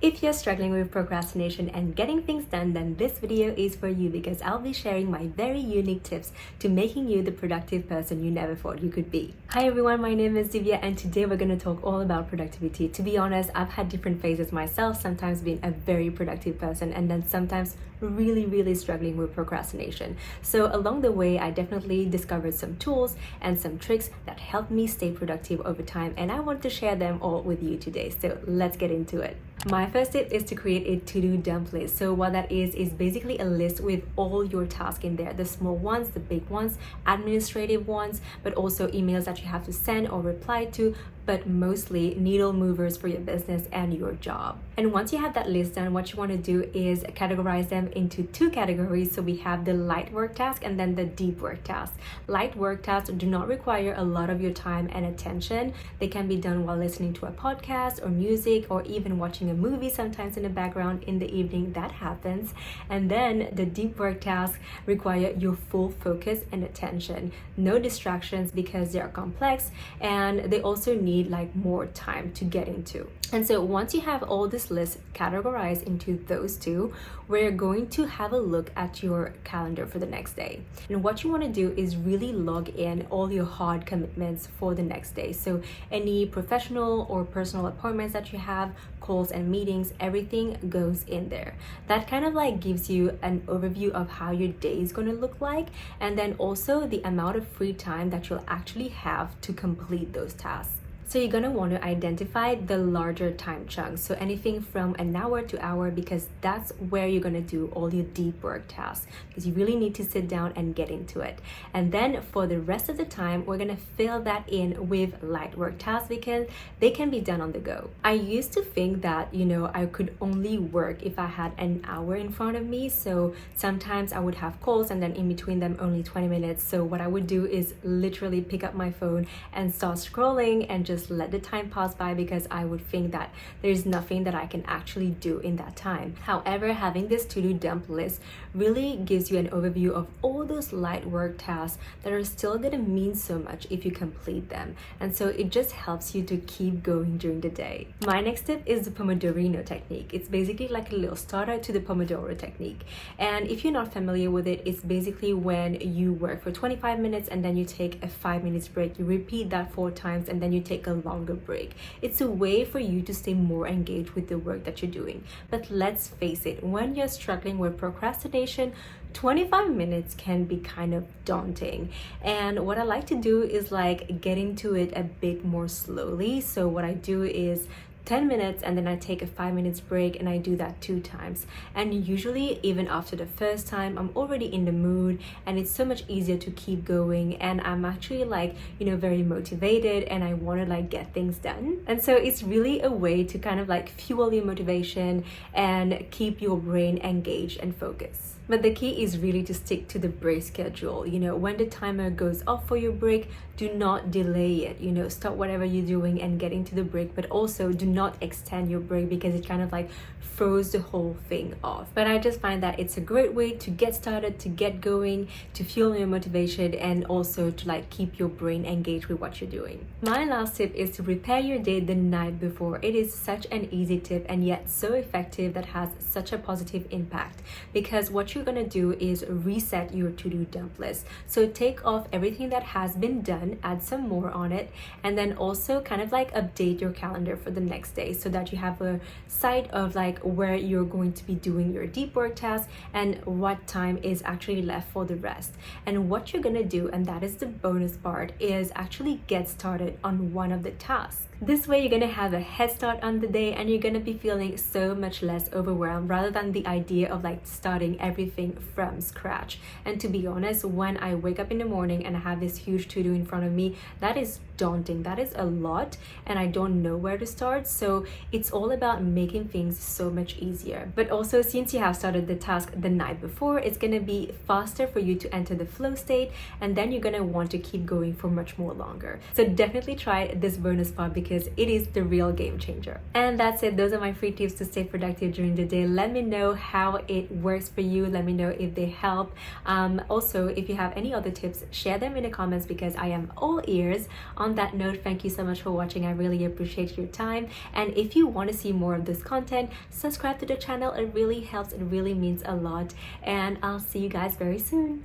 If you're struggling with procrastination and getting things done, then this video is for you because I'll be sharing my very unique tips to making you the productive person you never thought you could be. Hi everyone, my name is Divya and today we're going to talk all about productivity. To be honest, I've had different phases myself, sometimes being a very productive person and then sometimes really struggling with procrastination. So along the way, I definitely discovered some tools and some tricks that helped me stay productive over time, and I want to share them all with you today. So let's get into it. My first tip is to create a to-do dump list. So what that is basically a list with all your tasks in there, the small ones, the big ones, administrative ones, but also emails that you have to send or reply to, but mostly needle movers for your business and your job. And once you have that list done, what you want to do is categorize them into two categories. So we have the light work task and then the deep work task. Light work tasks do not require a lot of your time and attention. They can be done while listening to a podcast or music or even watching a movie sometimes in the background in the evening. That happens. And then the deep work tasks require your full focus and attention. No distractions because they are complex and they also need like more time to get into. And so once you have all this list categorized into those two, we're going to have a look at your calendar for the next day. And what you want to do is really log in all your hard commitments for the next day. So any professional or personal appointments that you have, calls and meetings, everything goes in there. That kind of like gives you an overview of how your day is going to look like, and then also the amount of free time that you'll actually have to complete those tasks. So you're going to want to identify the larger time chunks. So anything from an hour to hour, because that's where you're going to do all your deep work tasks, because you really need to sit down and get into it. And then for the rest of the time, we're going to fill that in with light work tasks because they can be done on the go. I used to think that, I could only work if I had an hour in front of me. So sometimes I would have calls and then in between them only 20 minutes. So what I would do is literally pick up my phone and start scrolling and just let the time pass by because I would think that there's nothing that I can actually do in that time. However, having this to-do dump list really gives you an overview of all those light work tasks that are still going to mean so much if you complete them. And so it just helps you to keep going during the day. My next tip is the pomodorino technique. It's basically like a little starter to the Pomodoro technique. And if you're not familiar with it, it's basically when you work for 25 minutes and then you take a 5 minutes break. You repeat that 4 times and then you take a longer break. It's a way for you to stay more engaged with the work that you're doing. But let's face it, when you're struggling with procrastination, 25 minutes can be kind of daunting. And what I like to do is like get into it a bit more slowly. So what I do is 10 minutes and then I take a 5 minutes break, and I do that 2 times. And usually even after the first time, I'm already in the mood and it's so much easier to keep going, and I'm actually like, very motivated and I want to like get things done. And so it's really a way to kind of like fuel your motivation and keep your brain engaged and focused. But the key is really to stick to the break schedule. When the timer goes off for your break, do not delay it. Stop whatever you're doing and get into the break, but also do not extend your break because it kind of like throws the whole thing off. But I just find that it's a great way to get started, to get going, to fuel your motivation, and also to like keep your brain engaged with what you're doing. My last tip is to prepare your day the night before. It is such an easy tip and yet so effective that has such a positive impact, because what you're gonna do is reset your to-do dump list. So take off everything that has been done, add some more on it, and then also kind of like update your calendar for the next day so that you have a sight of like where you're going to be doing your deep work tasks and what time is actually left for the rest. And what you're gonna do, and that is the bonus part, is actually get started on one of the tasks. This way you're gonna have a head start on the day and you're gonna be feeling so much less overwhelmed rather than the idea of like starting everything from scratch. And to be honest, when I wake up in the morning and I have this huge to-do in front of me, that is daunting. That is a lot and I don't know where to start. So it's all about making things so much easier. But also, since you have started the task the night before, it's gonna be faster for you to enter the flow state, and then you're gonna want to keep going for much more longer. So definitely try this bonus part because because it is the real game changer. And that's it. Those are my free tips to stay productive during the day. Let me know how it works for you. Let me know if they help. Also, if you have any other tips, share them in the comments because I am all ears. On that note, thank you so much for watching. I really appreciate your time. And if you want to see more of this content, subscribe to the channel. It really helps. It really means a lot. And I'll see you guys very soon.